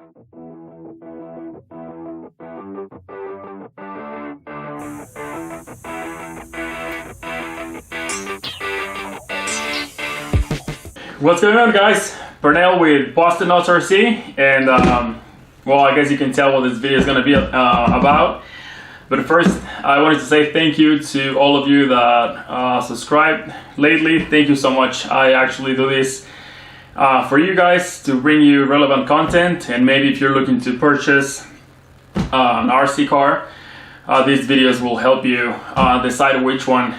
What's going on, guys? Pernell with Boston Nuts RC, and well, I guess you can tell what this video is going to be about. But first, I wanted to say thank you to all of you that subscribed lately. Thank you so much. I actually do this for you guys to bring you relevant content, and maybe if you're looking to purchase an RC car, these videos will help you decide which one.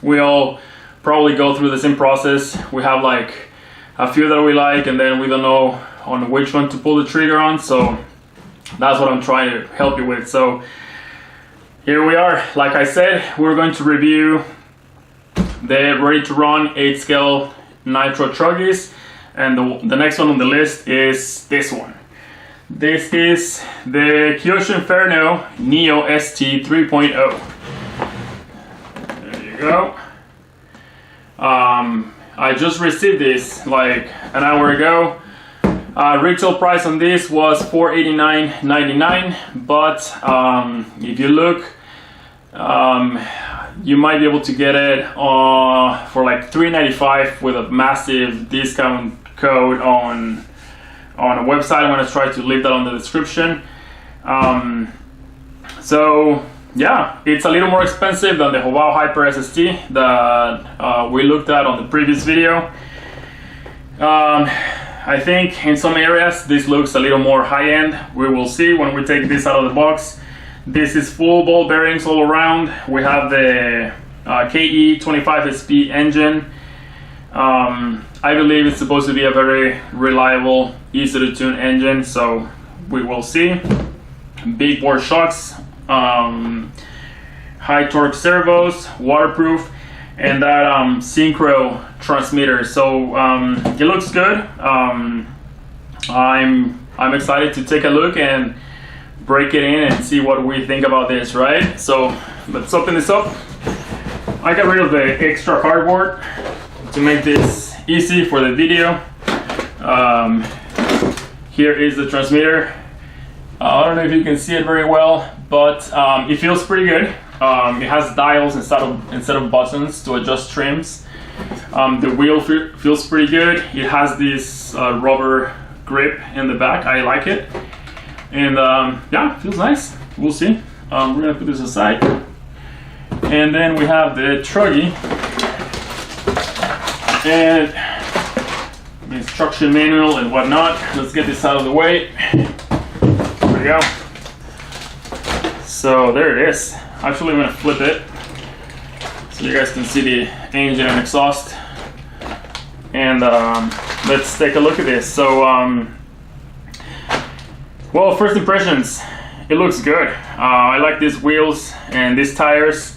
We all probably go through the same process. We have like a few that we like, and then we don't know on which one to pull the trigger on, so that's what I'm trying to help you with. So here we are. Like I said, we're going to review the ready to run 8-scale Nitro Truggys, and the next one on the list is this one. This is the Kyosho Inferno Neo ST 3.0. There you go. I just received this like an hour ago. Retail price on this was $489.99, but if you look, you might be able to get it for like $395 with a massive discount code on a website. I'm going to try to leave that on the description. So yeah, it's a little more expensive than the Hobao Hyper SST that we looked at on the previous video. I think in some areas this looks a little more high-end. We will see when we take this out of the box. This is full ball bearings all around. We have the KE25SP engine. I believe it's supposed to be a very reliable, easy to tune engine, so we will see. Big bore shocks, high torque servos, waterproof, and that synchro transmitter. So it looks good. I'm excited to take a look and break it in and see what we think about this, right? So let's open this up. I got rid of the extra cardboard to make this easy for the video. Here is the transmitter. I don't know if you can see it very well, but it feels pretty good. It has dials instead of buttons to adjust trims. The wheel feels pretty good. It has this rubber grip in the back. I like it, and yeah, it feels nice. We'll see. We're gonna put this aside, and then we have the Truggy and the instruction manual and whatnot. Let's get this out of the way. There we go. So there it is. Actually, I'm gonna flip it so you guys can see the engine and exhaust. And let's take a look at this. So, well, first impressions, it looks good. I like these wheels and these tires.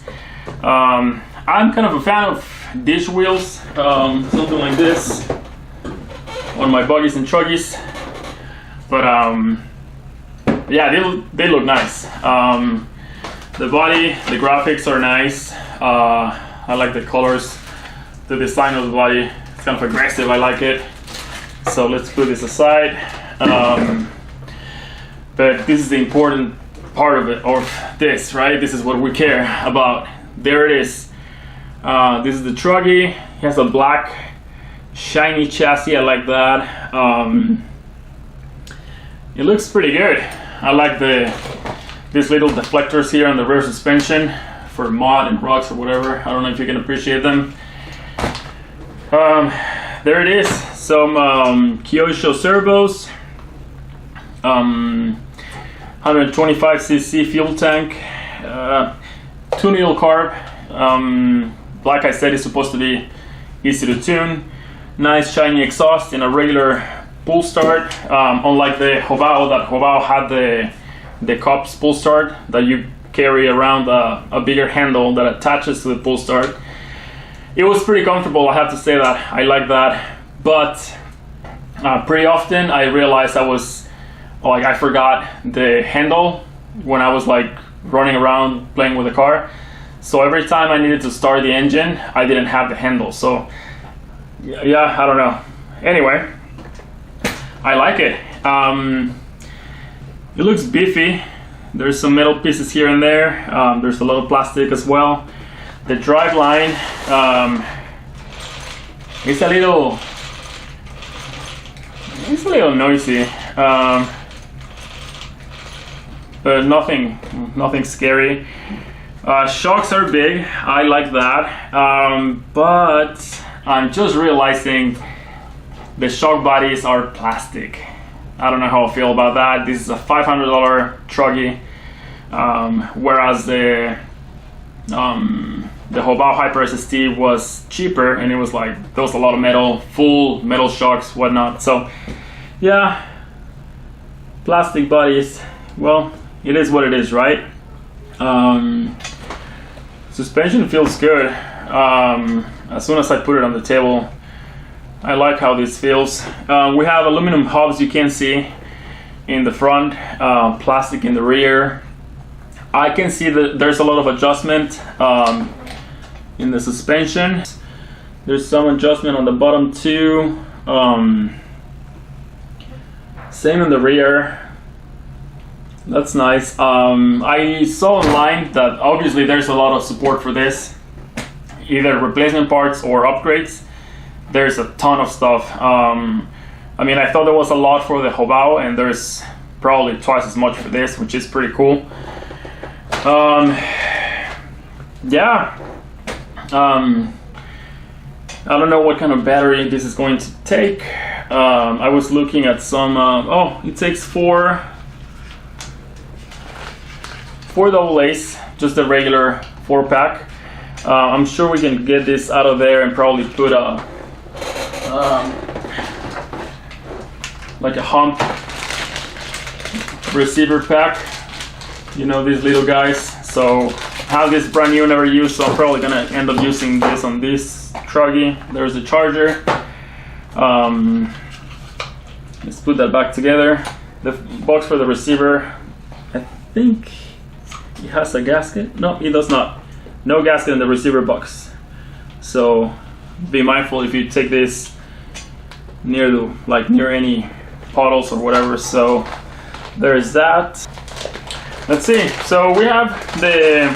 I'm kind of a fan of dish wheels, something like this on my buggies and truggies. But yeah, they look nice. The body, the graphics are nice. I like the colors, the design of the body. It's kind of aggressive. I like it. So let's put this aside. But this is the important part of it, or this, right? This is what we care about. There it is. This is the Truggy. It has a black, shiny chassis. I like that. It looks pretty good. I like these little deflectors here on the rear suspension for mud and rocks or whatever. I don't know if you can appreciate them. There it is. Some Kyosho servos. 125cc fuel tank. 2-needle carb. Like I said, it's supposed to be easy to tune. Nice shiny exhaust in a regular pull start. Unlike the Hobao, that Hobao had the Cops pull start that you carry around a bigger handle that attaches to the pull start. It was pretty comfortable, I have to say that. I like that, but pretty often I realized I forgot the handle when I was like running around playing with the car. So every time I needed to start the engine, I didn't have the handle. So yeah, I don't know. Anyway, I like it. It looks beefy. There's some metal pieces here and there. There's a lot of plastic as well. The drive line is a little noisy, but nothing scary. Shocks are big. I like that, but I'm just realizing the shock bodies are plastic. I don't know how I feel about that. This is a $500 Truggy, whereas the Hobao Hyper ST was cheaper, and it was like, there was a lot of metal, full metal shocks, whatnot. So yeah, plastic bodies, well, it is what it is, right? Suspension feels good. As soon as I put it on the table, I like how this feels. We have aluminum hubs you can see in the front, plastic in the rear. I can see that there's a lot of adjustment in the suspension. There's some adjustment on the bottom too. Same in the rear. That's nice. I saw online that obviously there's a lot of support for this, either replacement parts or upgrades. There's a ton of stuff. I mean, I thought there was a lot for the Hobao, and there's probably twice as much for this, which is pretty cool. Yeah. I don't know what kind of battery this is going to take. I was looking at some, oh, it takes four double A's, just a regular 4-pack. I'm sure we can get this out of there and probably put a like a hump receiver pack, you know, these little guys. So I have this brand new, never used, so I'm probably gonna end up using this on this Truggy. There's the charger. Let's put that back together. The box for the receiver, I think it has a gasket. No, it does not. No gasket in the receiver box. So be mindful if you take this near any puddles or whatever. So there's that. Let's see. So we have the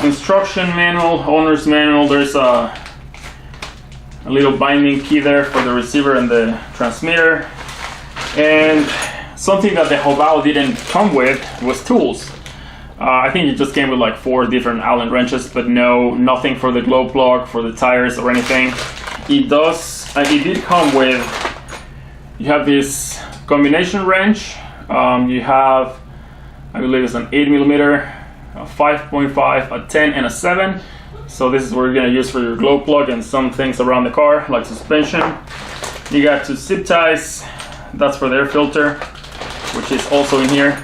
instruction manual, owner's manual. There's a little binding key there for the receiver and the transmitter. And something that the Hobao didn't come with was tools. I think it just came with like 4 different Allen wrenches, but nothing for the glow plug, for the tires or anything. It did come with, you have this combination wrench. You have, I believe it's an 8mm, a 5.5, a 10, and a 7. So this is what you're gonna use for your glow plug and some things around the car, like suspension. You got 2 zip ties. That's for the air filter, which is also in here.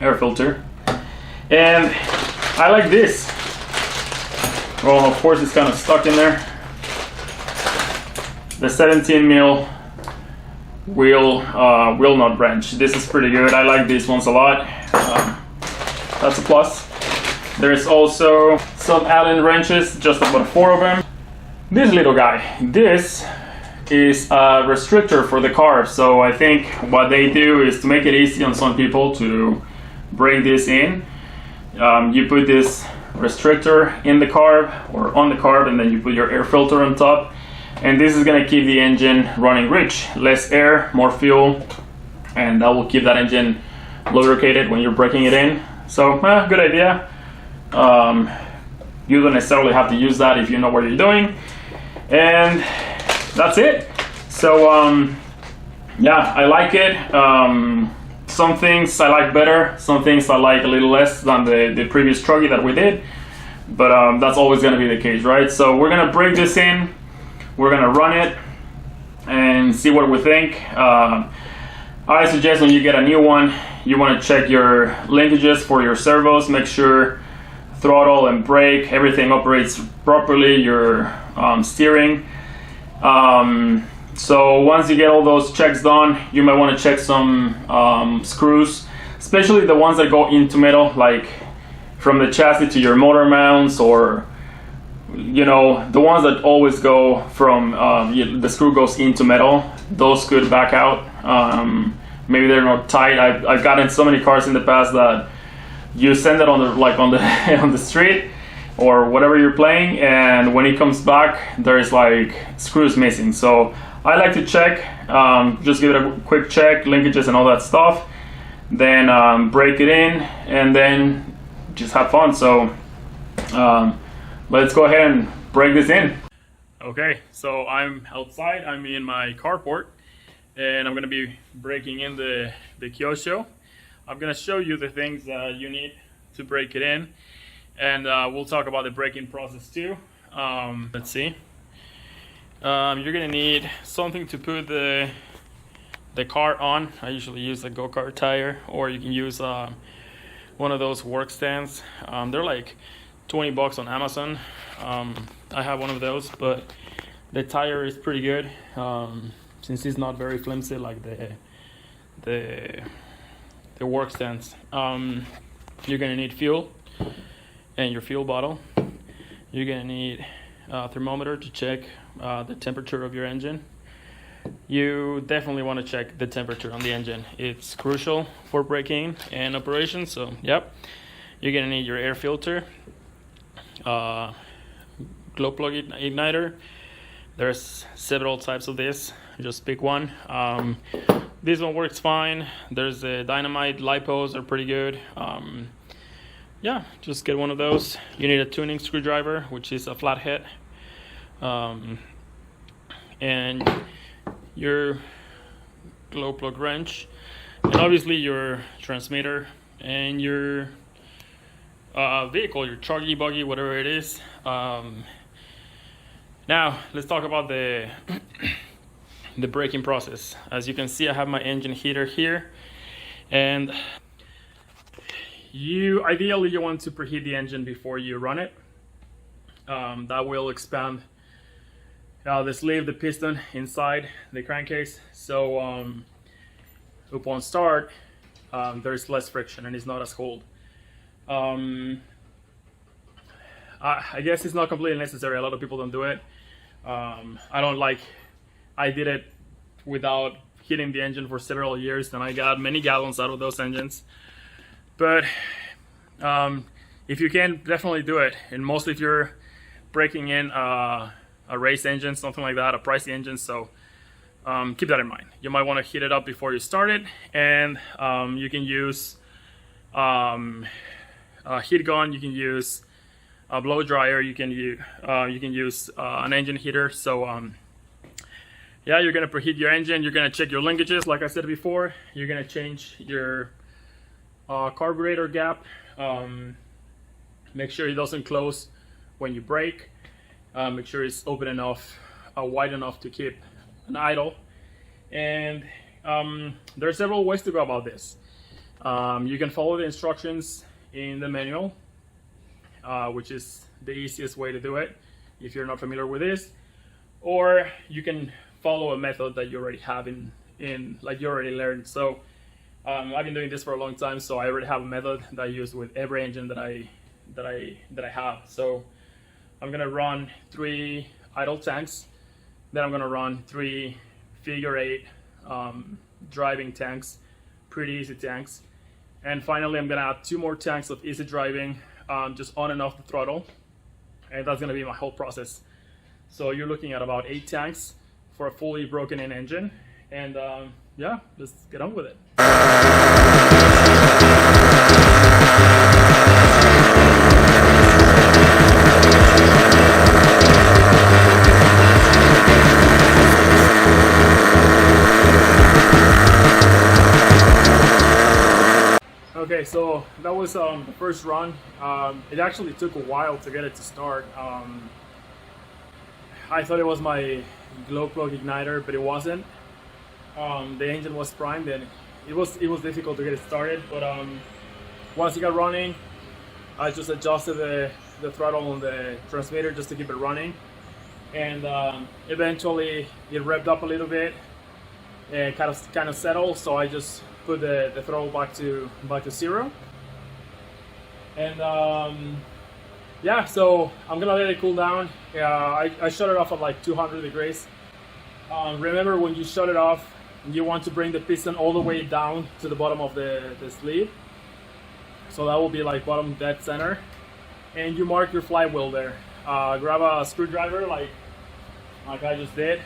Air filter. And I like this. Well, of course it's kind of stuck in there. The 17mm wheel nut wrench. This is pretty good. I like these ones a lot. That's a plus. There's also some Allen wrenches, just about 4 of them. This little guy. This is a restrictor for the car. So I think what they do is to make it easy on some people to bring this in. You put this restrictor in the carb or on the carb, and then you put your air filter on top, and this is going to keep the engine running rich. Less air, more fuel, and that will keep that engine lubricated when you're breaking it in. So good idea. You don't necessarily have to use that if you know what you're doing, and that's it. So yeah, I like it. Some things I like better, some things I like a little less than the previous Truggy that we did, but that's always going to be the case, right? So we're going to break this in, we're going to run it and see what we think. I suggest when you get a new one, you want to check your linkages for your servos, make sure throttle and brake, everything operates properly, your steering. So once you get all those checks done, you might want to check some screws, especially the ones that go into metal, like from the chassis to your motor mounts, or you know, the ones that always go from the screw goes into metal. those could back out. Maybe they're not tight. I've gotten so many cars in the past that you send it on the on the on the street or whatever you're playing, and when it comes back, there's like screws missing. So I like to check, just give it a quick check, linkages and all that stuff, then break it in, and then just have fun. So let's go ahead and break this in. Okay, so I'm outside, I'm in my carport, and I'm gonna be breaking in the Kyosho. I'm gonna show you the things that you need to break it in, and we'll talk about the break-in process too. Let's see. You're gonna need something to put the car on. I usually use a go-kart tire, or you can use one of those work stands. They're like 20 bucks on Amazon. I have one of those, but the tire is pretty good, since it's not very flimsy like the work stands. You're gonna need fuel and your fuel bottle. You're gonna need a thermometer to check the temperature of your engine. You definitely want to check the temperature on the engine. It's crucial for braking and operation. So yep, you're gonna need your air filter, glow plug igniter. There's several types of this, just pick one. This one works fine. There's a dynamite lipos, are pretty good. Yeah, just get one of those. You need a tuning screwdriver, which is a flathead, and your glow plug wrench, and obviously your transmitter and your vehicle, your truggy, buggy, whatever it is. Now let's talk about the braking process. As you can see, I have my engine heater here, and ideally you want to preheat the engine before you run it. That will expand the sleeve, the piston inside the crankcase, so upon start there's less friction and it's not as cold. I guess it's not completely necessary. A lot of people don't do it. I did it without heating the engine for several years, and I got many gallons out of those engines. But if you can, definitely do it. And mostly if you're breaking in a race engine, something like that, a pricey engine. So keep that in mind. You might want to heat it up before you start it, and you can use a heat gun. You can use a blow dryer. You can use an engine heater. So yeah, you're gonna preheat your engine. You're gonna check your linkages, like I said before. You're gonna change your carburetor gap. Make sure it doesn't close when you brake. Make sure it's open enough, wide enough to keep an idle. And there are several ways to go about this. You can follow the instructions in the manual, which is the easiest way to do it if you're not familiar with this, or you can follow a method that you already have in like you already learned. So I've been doing this for a long time, so I already have a method that I use with every engine that I have. So I'm gonna run 3 idle tanks, then I'm gonna run 3 figure 8 driving tanks, pretty easy tanks, and finally I'm gonna add 2 more tanks of easy driving, just on and off the throttle, and that's gonna be my whole process. So you're looking at about 8 tanks for a fully broken in engine, and yeah, let's get on with it. Okay, so that was the first run. It actually took a while to get it to start. I thought it was my glow plug igniter, but it wasn't. The engine was primed, and it was difficult to get it started. But once it got running, I just adjusted the throttle on the transmitter just to keep it running, and eventually it revved up a little bit and kind of settled. So I just put the throttle back to 0, and yeah, so I'm gonna let it cool down. I shut it off at like 200 degrees, remember when you shut it off, you want to bring the piston all the way down to the bottom of the sleeve. So that will be like bottom dead center. And you mark your flywheel there. Grab a screwdriver like I just did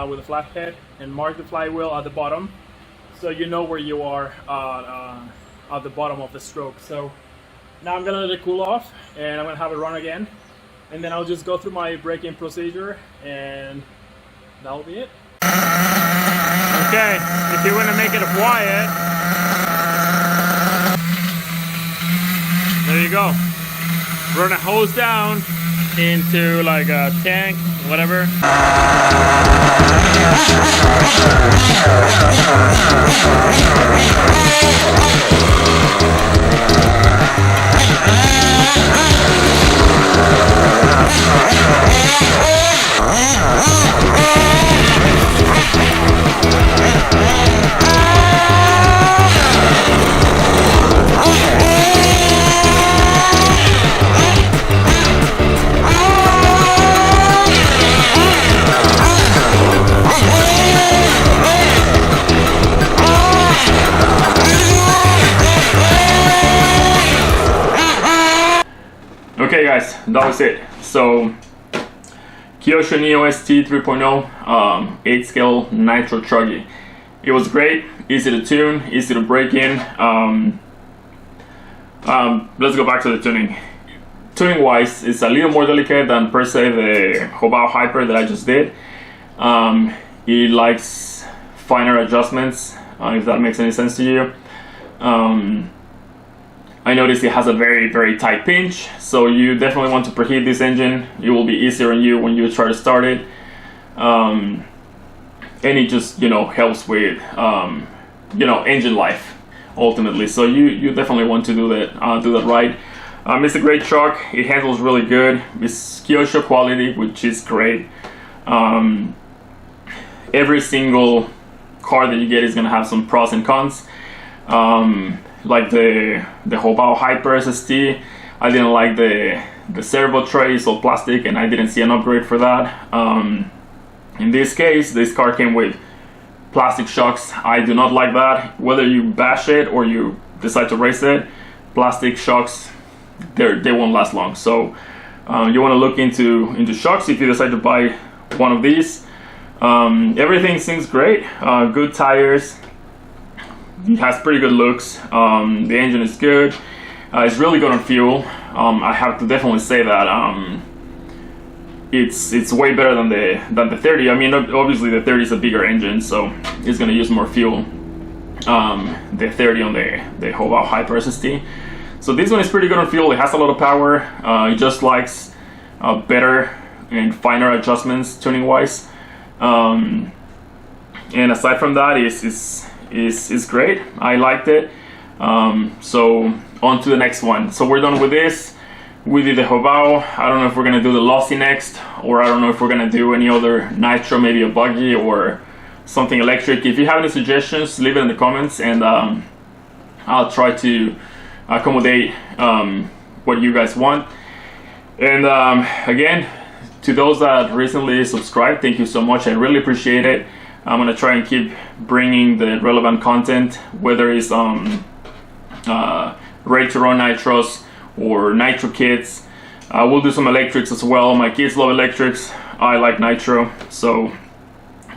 with a flathead, and mark the flywheel at the bottom so you know where you are at the bottom of the stroke. So now I'm gonna let it cool off and I'm gonna have it run again, and then I'll just go through my braking procedure and that'll be it. Okay, if you want to make it quiet, there you go. Run a hose down into like a tank, whatever. Okay guys, that was it. So Kyosho Neo ST 3.0 8 scale Nitro Truggy. It was great, easy to tune, easy to break in. Let's go back to the tuning. Tuning wise, it's a little more delicate than per se the Hobao Hyper that I just did. It likes finer adjustments, if that makes any sense to you. I noticed it has a very tight pinch, so you definitely want to preheat this engine. It will be easier on you when you try to start it, and it just helps with engine life ultimately. So you definitely want to do that right. It's a great truck. It handles really good. It's Kyosho quality, which is great. Every single car that you get is gonna have some pros and cons. Like the Hobao Hyper SST, I didn't like the servo tray, it's all plastic, and I didn't see an upgrade for that. In this case, this car came with plastic shocks. I do not like that. Whether you bash it or you decide to race it, plastic shocks, they won't last long. So you want to look into shocks if you decide to buy one of these. Everything seems great. Good tires. It has pretty good looks. The engine is good. It's really good on fuel. I have to definitely say that it's way better than the 30. I mean, obviously the 30 is a bigger engine, so it's gonna use more fuel. The 30 on the Hobao Hyper SST. So this one is pretty good on fuel. It has a lot of power. It just likes better and finer adjustments tuning wise. And aside from that, is great. I liked it. So on to the next one. So we're done with this. We did the Hobao. I don't know if we're gonna do the Lossy next, or I don't know if we're gonna do any other Nitro, maybe a buggy or something electric. If you have any suggestions, leave it in the comments, and I'll try to accommodate what you guys want. And again, to those that recently subscribed, thank you so much. I really appreciate it. I'm gonna try and keep bringing the relevant content, whether it's ready to run nitros or nitro kits. We'll do some electrics as well. My kids love electrics. I like nitro, so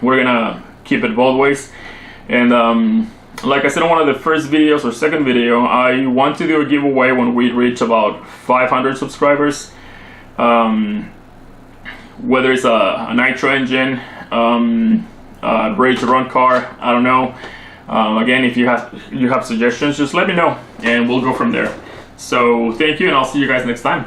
we're gonna keep it both ways. And like I said in one of the first videos or second video, I want to do a giveaway when we reach about 500 subscribers. Whether it's a nitro engine, ready to run car, I don't know. Again, if you have suggestions, just let me know and we'll go from there. So thank you, and I'll see you guys next time.